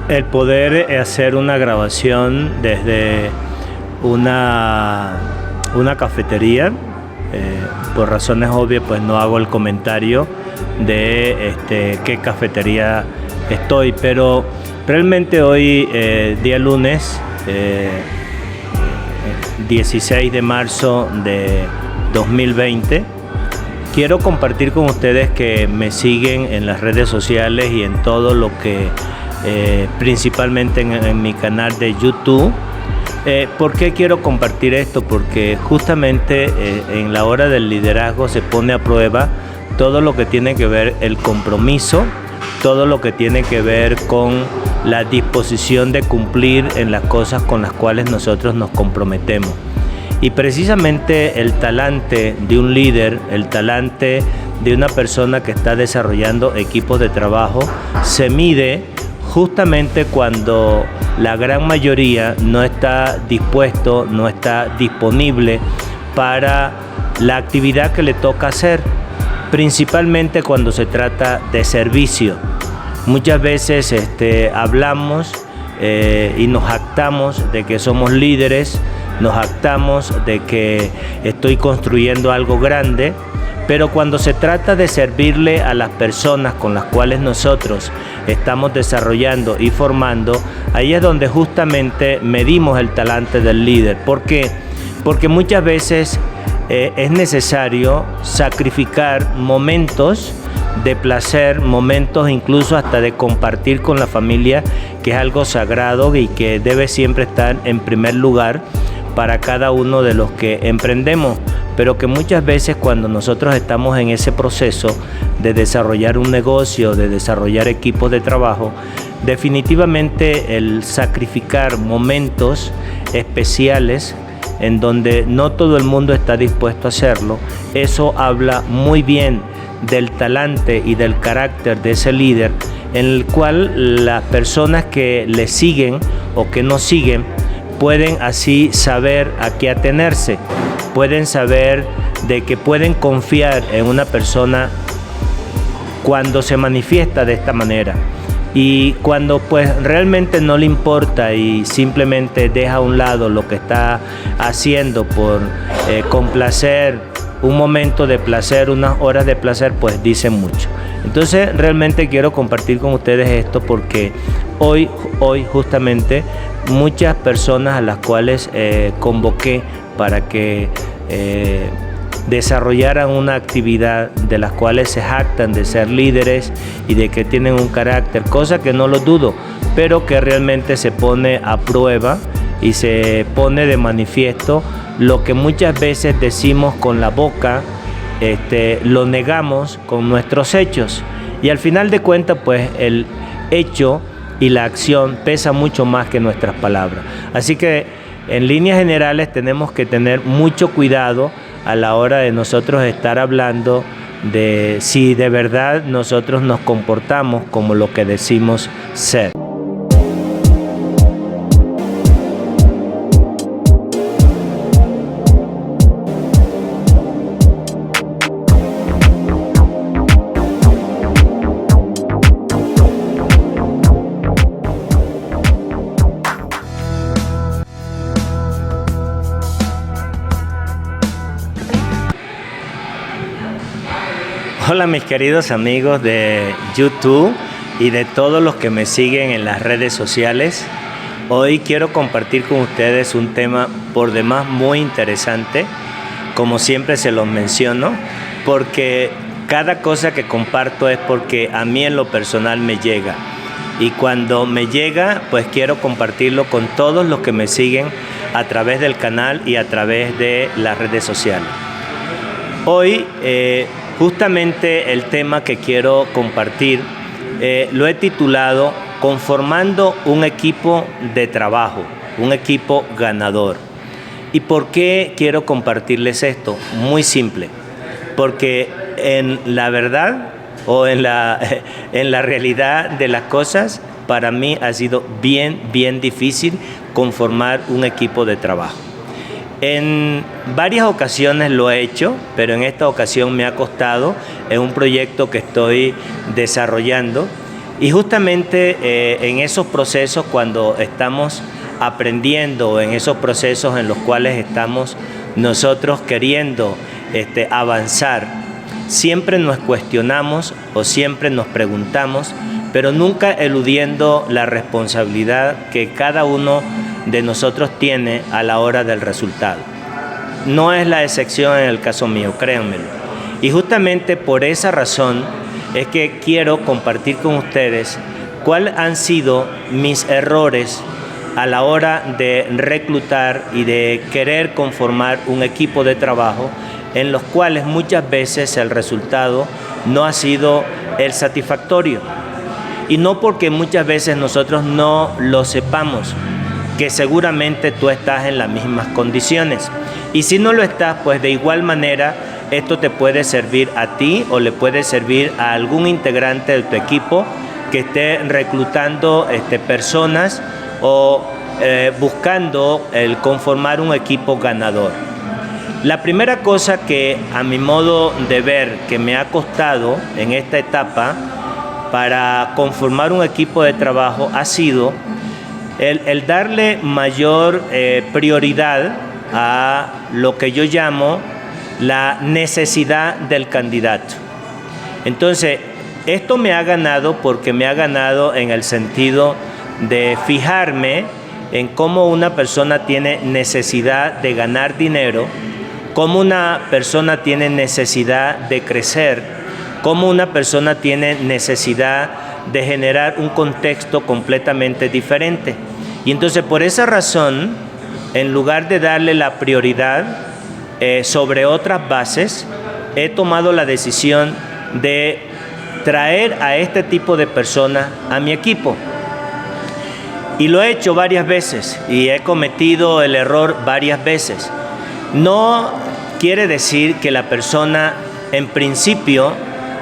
El poder hacer una grabación desde una cafetería, por razones obvias pues no hago el comentario de qué cafetería estoy, pero realmente hoy, día lunes, 16 de marzo de 2020, quiero compartir con ustedes que me siguen en las redes sociales y en todo lo que principalmente en mi canal de YouTube. ¿Por qué quiero compartir esto? Porque justamente en la hora del liderazgo se pone a prueba todo lo que tiene que ver el compromiso, todo lo que tiene que ver con la disposición de cumplir en las cosas con las cuales nosotros nos comprometemos. Y precisamente el talante de un líder, el talante de una persona que está desarrollando equipos de trabajo, se mide justamente cuando la gran mayoría no está dispuesto, no está disponible para la actividad que le toca hacer, principalmente cuando se trata de servicio. Muchas veces hablamos y nos jactamos de que somos líderes, nos jactamos de que estoy construyendo algo grande, pero cuando se trata de servirle a las personas con las cuales nosotros estamos desarrollando y formando, ahí es donde justamente medimos el talante del líder. ¿Por qué? Porque muchas veces es necesario sacrificar momentos de placer, momentos incluso hasta de compartir con la familia, que es algo sagrado y que debe siempre estar en primer lugar para cada uno de los que emprendemos, pero que muchas veces cuando nosotros estamos en ese proceso de desarrollar un negocio, de desarrollar equipos de trabajo, definitivamente el sacrificar momentos especiales en donde no todo el mundo está dispuesto a hacerlo, eso habla muy bien del talante y del carácter de ese líder, en el cual las personas que le siguen o que no siguen pueden así saber a qué atenerse, pueden saber de que pueden confiar en una persona cuando se manifiesta de esta manera, y cuando pues realmente no le importa y simplemente deja a un lado lo que está haciendo por complacer, un momento de placer, unas horas de placer, pues dice mucho. Entonces realmente quiero compartir con ustedes esto porque hoy justamente muchas personas a las cuales convoqué para que desarrollaran una actividad de las cuales se jactan de ser líderes y de que tienen un carácter, cosa que no lo dudo, pero que realmente se pone a prueba y se pone de manifiesto lo que muchas veces decimos con la boca, lo negamos con nuestros hechos, y al final de cuentas pues el hecho y la acción pesa mucho más que nuestras palabras. Así que en líneas generales tenemos que tener mucho cuidado a la hora de nosotros estar hablando de si de verdad nosotros nos comportamos como lo que decimos ser. Hola mis queridos amigos de YouTube y de todos los que me siguen en las redes sociales. Hoy quiero compartir con ustedes un tema por demás muy interesante, como siempre se los menciono, porque cada cosa que comparto es porque a mí en lo personal me llega. Y cuando me llega, pues quiero compartirlo con todos los que me siguen a través del canal y a través de las redes sociales. Hoy, justamente el tema que quiero compartir lo he titulado Conformando un equipo de trabajo, un equipo ganador. ¿Y por qué quiero compartirles esto? Muy simple, porque en la verdad o en la realidad de las cosas, para mí ha sido bien difícil conformar un equipo de trabajo. En varias ocasiones lo he hecho, pero en esta ocasión me ha costado en un proyecto que estoy desarrollando Y justamente en esos procesos, cuando estamos aprendiendo, en esos procesos en los cuales estamos nosotros queriendo avanzar, siempre nos cuestionamos o siempre nos preguntamos, pero nunca eludiendo la responsabilidad que cada uno de nosotros tiene a la hora del resultado. No es la excepción en el caso mío, créanmelo. Y justamente por esa razón es que quiero compartir con ustedes cuáles han sido mis errores a la hora de reclutar y de querer conformar un equipo de trabajo en los cuales muchas veces el resultado no ha sido el satisfactorio. Y no porque muchas veces nosotros no lo sepamos, que seguramente tú estás en las mismas condiciones. Y si no lo estás, pues de igual manera esto te puede servir a ti o le puede servir a algún integrante de tu equipo que esté reclutando personas o buscando el conformar un equipo ganador. La primera cosa que a mi modo de ver que me ha costado en esta etapa para conformar un equipo de trabajo ha sido el darle mayor prioridad a lo que yo llamo la necesidad del candidato. Entonces, esto me ha ganado porque me ha ganado en el sentido de fijarme en cómo una persona tiene necesidad de ganar dinero, cómo una persona tiene necesidad de crecer, cómo una persona tiene necesidad de generar un contexto completamente diferente. Y entonces, por esa razón, en lugar de darle la prioridad sobre otras bases, he tomado la decisión de traer a este tipo de personas a mi equipo. Y lo he hecho varias veces y he cometido el error varias veces. No quiere decir que la persona en principio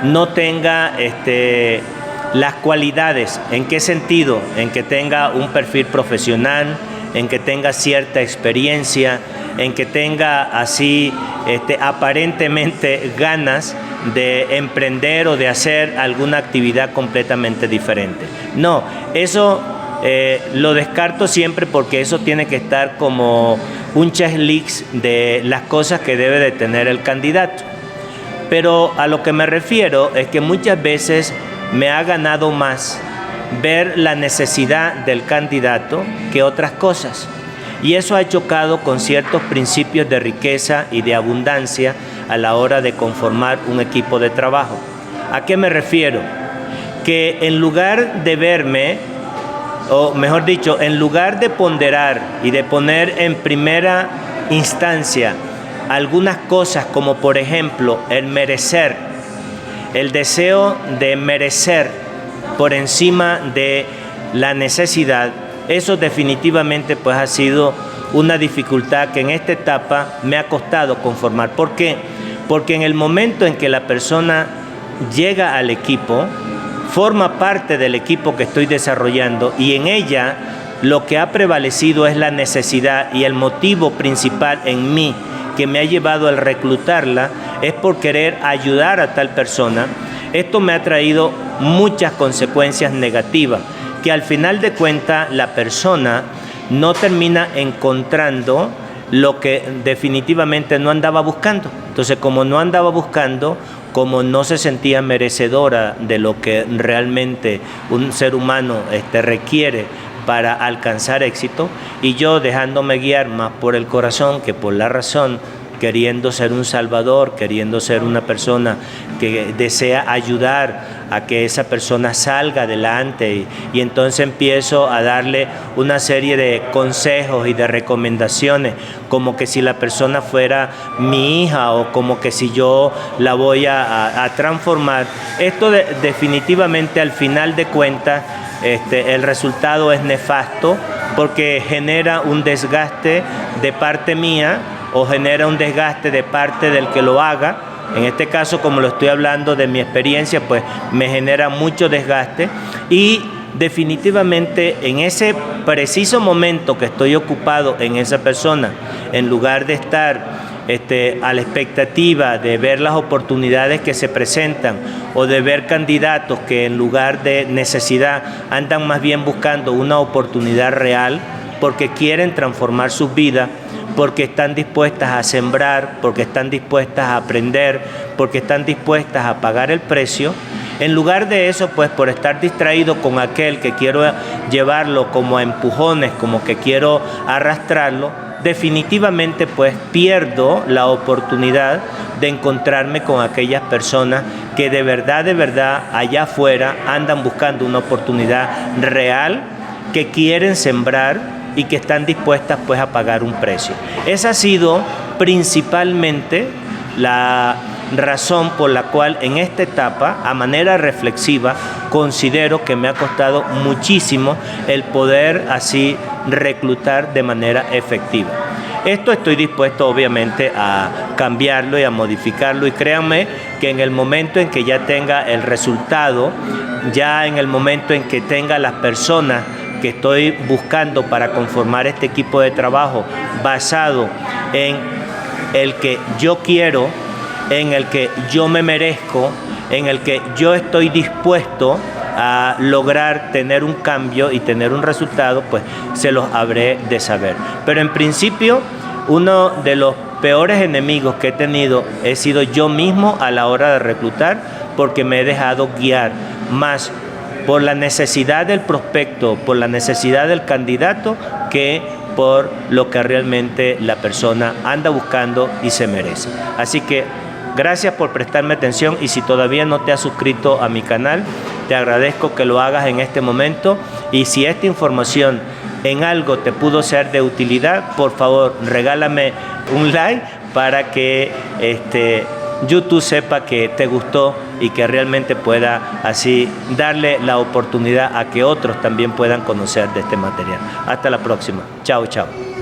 no tenga las cualidades. ¿En qué sentido? En que tenga un perfil profesional, en que tenga cierta experiencia, en que tenga así aparentemente ganas de emprender o de hacer alguna actividad completamente diferente. No, eso lo descarto siempre porque eso tiene que estar como un checklist de las cosas que debe de tener el candidato. Pero a lo que me refiero es que muchas veces me ha ganado más ver la necesidad del candidato que otras cosas. Y eso ha chocado con ciertos principios de riqueza y de abundancia a la hora de conformar un equipo de trabajo. ¿A qué me refiero? Que en lugar de verme, o mejor dicho, en lugar de ponderar y de poner en primera instancia algunas cosas como por ejemplo el merecer, el deseo de merecer por encima de la necesidad, eso definitivamente pues ha sido una dificultad que en esta etapa me ha costado conformar. ¿Por qué? Porque en el momento en que la persona llega al equipo, forma parte del equipo que estoy desarrollando y en ella lo que ha prevalecido es la necesidad y el motivo principal en mí que me ha llevado al reclutarla es por querer ayudar a tal persona. Esto me ha traído muchas consecuencias negativas, que al final de cuentas la persona no termina encontrando lo que definitivamente no andaba buscando. Entonces, como no andaba buscando, como no se sentía merecedora de lo que realmente un ser humano requiere para alcanzar éxito, y yo dejándome guiar más por el corazón que por la razón, queriendo ser un salvador, queriendo ser una persona que desea ayudar a que esa persona salga adelante y entonces empiezo a darle una serie de consejos y de recomendaciones como que si la persona fuera mi hija o como que si yo la voy a transformar. Esto definitivamente al final de cuentas el resultado es nefasto porque genera un desgaste de parte mía o genera un desgaste de parte del que lo haga. En este caso, como lo estoy hablando de mi experiencia, pues me genera mucho desgaste y definitivamente en ese preciso momento que estoy ocupado en esa persona, en lugar de estar a la expectativa de ver las oportunidades que se presentan o de ver candidatos que en lugar de necesidad andan más bien buscando una oportunidad real porque quieren transformar sus vidas, porque están dispuestas a sembrar, porque están dispuestas a aprender, porque están dispuestas a pagar el precio. En lugar de eso, pues por estar distraído con aquel que quiero llevarlo como a empujones, como que quiero arrastrarlo, definitivamente pues pierdo la oportunidad de encontrarme con aquellas personas que de verdad allá afuera andan buscando una oportunidad real, que quieren sembrar y que están dispuestas pues a pagar un precio. Esa ha sido principalmente la razón por la cual en esta etapa, a manera reflexiva, considero que me ha costado muchísimo el poder así reclutar de manera efectiva. Esto estoy dispuesto obviamente a cambiarlo y a modificarlo, y créanme que en el momento en que ya tenga el resultado, ya en el momento en que tenga las personas que estoy buscando para conformar este equipo de trabajo basado en el que yo quiero, en el que yo me merezco, en el que yo estoy dispuesto a lograr tener un cambio y tener un resultado, pues se los habré de saber. Pero en principio, uno de los peores enemigos que he tenido he sido yo mismo a la hora de reclutar, porque me he dejado guiar más por la necesidad del prospecto, por la necesidad del candidato, que por lo que realmente la persona anda buscando y se merece. Así que gracias por prestarme atención, y si todavía no te has suscrito a mi canal, te agradezco que lo hagas en este momento, y si esta información en algo te pudo ser de utilidad, por favor regálame un like para que YouTube sepa que te gustó y que realmente pueda así darle la oportunidad a que otros también puedan conocer de este material. Hasta la próxima. Chao, chao.